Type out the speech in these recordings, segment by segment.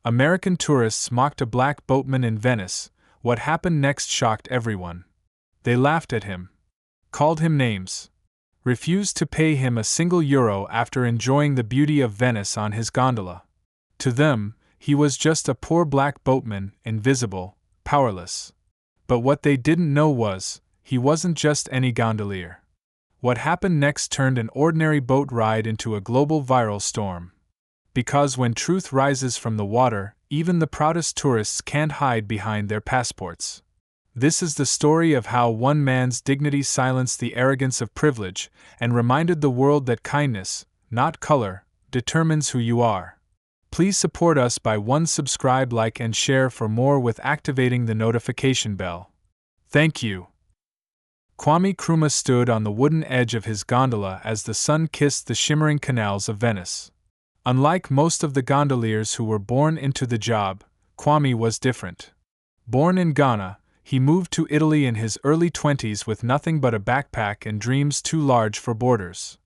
American tourists mocked a black boatman in Venice. What happened next shocked everyone. They laughed at him, called him names, refused to pay him a single euro after enjoying the beauty of Venice on his gondola. To them, he was just a poor black boatman, invisible, powerless. But what they didn't know was, he wasn't just any gondolier. What happened next turned an ordinary boat ride into a global viral storm. Because when truth rises from the water, even the proudest tourists can't hide behind their passports. This is the story of how one man's dignity silenced the arrogance of privilege and reminded the world that kindness, not color, determines who you are. Please support us by subscribe, like, and share for more with activating the notification bell. Thank you. Kwame Nkrumah stood on the wooden edge of his gondola as the sun kissed the shimmering canals of Venice. Unlike most of the gondoliers who were born into the job, Kwame was different. Born in Ghana, he moved to Italy in his early 20s with nothing but a backpack and dreams too large for borders.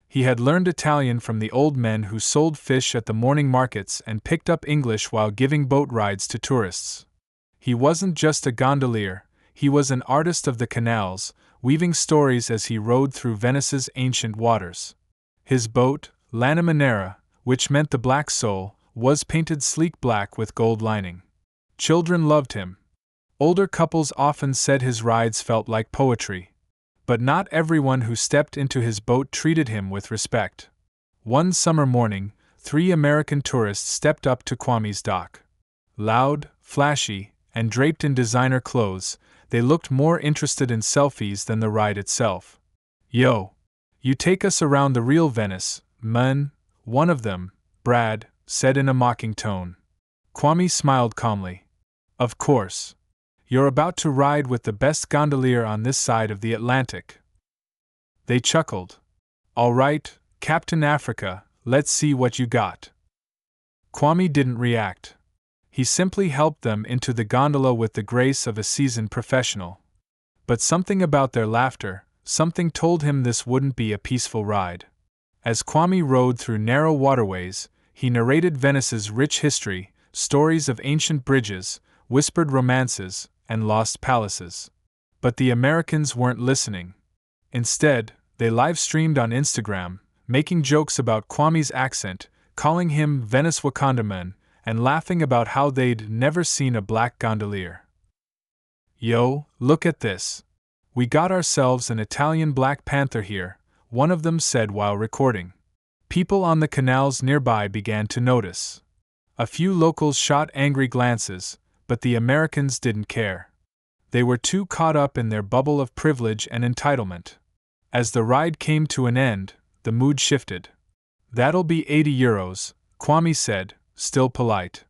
He had learned Italian from the old men who sold fish at the morning markets and picked up English while giving boat rides to tourists. He wasn't just a gondolier, he was an artist of the canals, weaving stories as he rode through Venice's ancient waters. His boat, l'Anima, which meant the black soul, was painted sleek black with gold lining. Children loved him. Older couples often said his rides felt like poetry. But not everyone who stepped into his boat treated him with respect. One summer morning, 3 American tourists stepped up to Kwame's dock. Loud, flashy, and draped in designer clothes, they looked more interested in selfies than the ride itself. "Yo, you take us around the real Venice, man," one of them, Brad, said in a mocking tone. Kwame smiled calmly. "Of course. You're about to ride with the best gondolier on this side of the Atlantic." They chuckled. "All right, Captain Africa, let's see what you got." Kwame didn't react. He simply helped them into the gondola with the grace of a seasoned professional. But something about their laughter, something told him this wouldn't be a peaceful ride. As Kwame rode through narrow waterways, he narrated Venice's rich history, stories of ancient bridges, whispered romances, and lost palaces. But the Americans weren't listening. Instead, they live-streamed on Instagram, making jokes about Kwame's accent, calling him Venice Wakandaman, and laughing about how they'd never seen a black gondolier. "Yo, look at this. We got ourselves an Italian Black Panther here," one of them said while recording. People on the canals nearby began to notice. A few locals shot angry glances, but the Americans didn't care. They were too caught up in their bubble of privilege and entitlement. As the ride came to an end, the mood shifted. "That'll be 80 euros, Kwame said, still polite.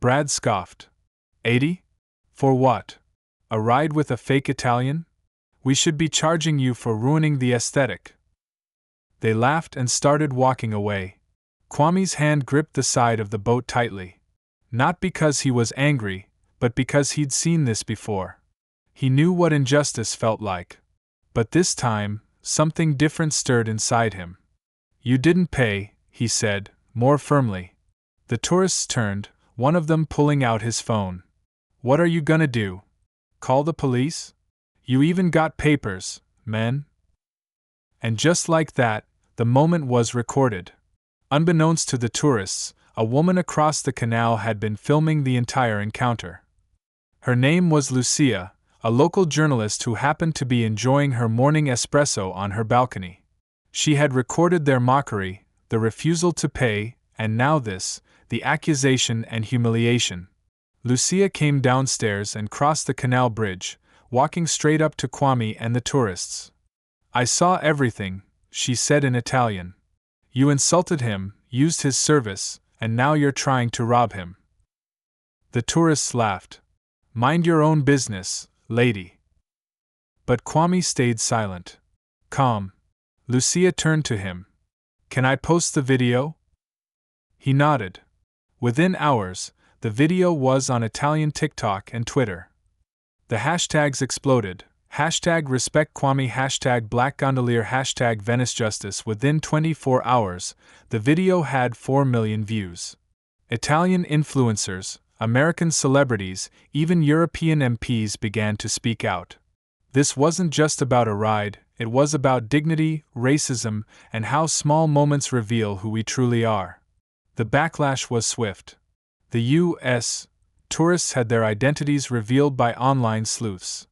Brad scoffed. 80? For what? A ride with a fake Italian? We should be charging you for ruining the aesthetic." They laughed and started walking away. Kwame's hand gripped the side of the boat tightly. Not because he was angry, but because he'd seen this before. He knew what injustice felt like. But this time, something different stirred inside him. "You didn't pay," he said, more firmly. The tourists turned, one of them pulling out his phone. "What are you gonna do? Call the police? You even got papers, man?" And just like that, the moment was recorded. Unbeknownst to the tourists, a woman across the canal had been filming the entire encounter. Her name was Lucia, a local journalist who happened to be enjoying her morning espresso on her balcony. She had recorded their mockery, the refusal to pay, and now this, the accusation and humiliation. Lucia came downstairs and crossed the canal bridge, walking straight up to Kwame and the tourists. "I saw everything," she said in Italian. "You insulted him, used his service, and now you're trying to rob him." The tourists laughed. "Mind your own business, lady." But Kwame stayed silent. Calm. Lucia turned to him. "Can I post the video?" He nodded. Within hours, the video was on Italian TikTok and Twitter. The hashtags exploded. #RespectKwame, #BlackGondolier, #VeniceJustice. Within 24 hours, the video had 4 million views. Italian influencers, American celebrities, even European MPs began to speak out. This wasn't just about a ride, it was about dignity, racism, and how small moments reveal who we truly are. The backlash was swift. The U.S. tourists had their identities revealed by online sleuths.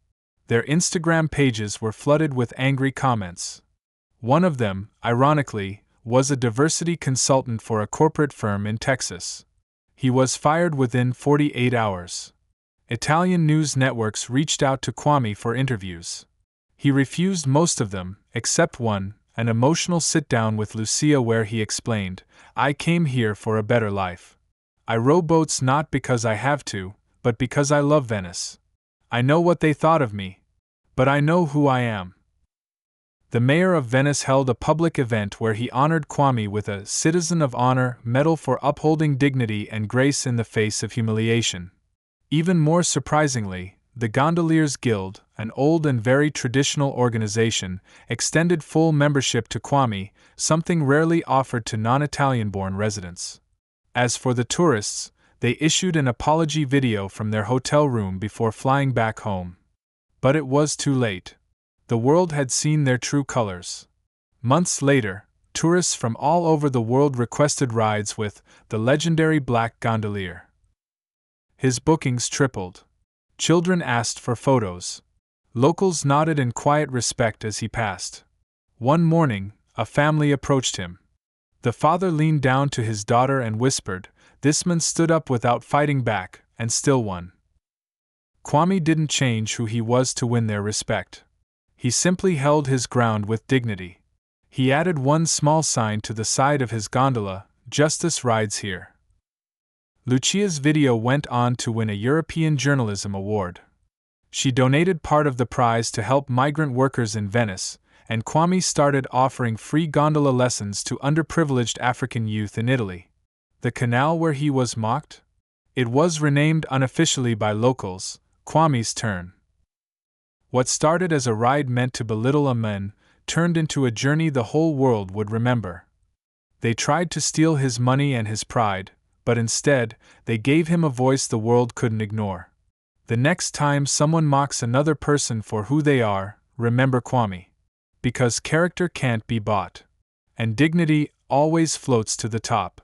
Their Instagram pages were flooded with angry comments. One of them, ironically, was a diversity consultant for a corporate firm in Texas. He was fired within 48 hours. Italian news networks reached out to Kwame for interviews. He refused most of them, except one, an emotional sit-down with Lucia where he explained, "I came here for a better life. I row boats not because I have to, but because I love Venice. I know what they thought of me, but I know who I am." The mayor of Venice held a public event where he honored Kwame with a Citizen of Honor medal for upholding dignity and grace in the face of humiliation. Even more surprisingly, the Gondoliers Guild, an old and very traditional organization, extended full membership to Kwame, something rarely offered to non-Italian-born residents. As for the tourists, they issued an apology video from their hotel room before flying back home. But it was too late. The world had seen their true colors. Months later, tourists from all over the world requested rides with the legendary Black Gondolier. His bookings tripled. Children asked for photos. Locals nodded in quiet respect as he passed. One morning, a family approached him. The father leaned down to his daughter and whispered, "This man stood up without fighting back, and still won." Kwame didn't change who he was to win their respect. He simply held his ground with dignity. He added one small sign to the side of his gondola, "Justice rides here." Lucia's video went on to win a European Journalism Award. She donated part of the prize to help migrant workers in Venice, and Kwame started offering free gondola lessons to underprivileged African youth in Italy. The canal where he was mocked? It was renamed unofficially by locals, Kwame's Turn. What started as a ride meant to belittle a man turned into a journey the whole world would remember. They tried to steal his money and his pride, but instead, they gave him a voice the world couldn't ignore. The next time someone mocks another person for who they are, remember Kwame. Because character can't be bought. And dignity always floats to the top.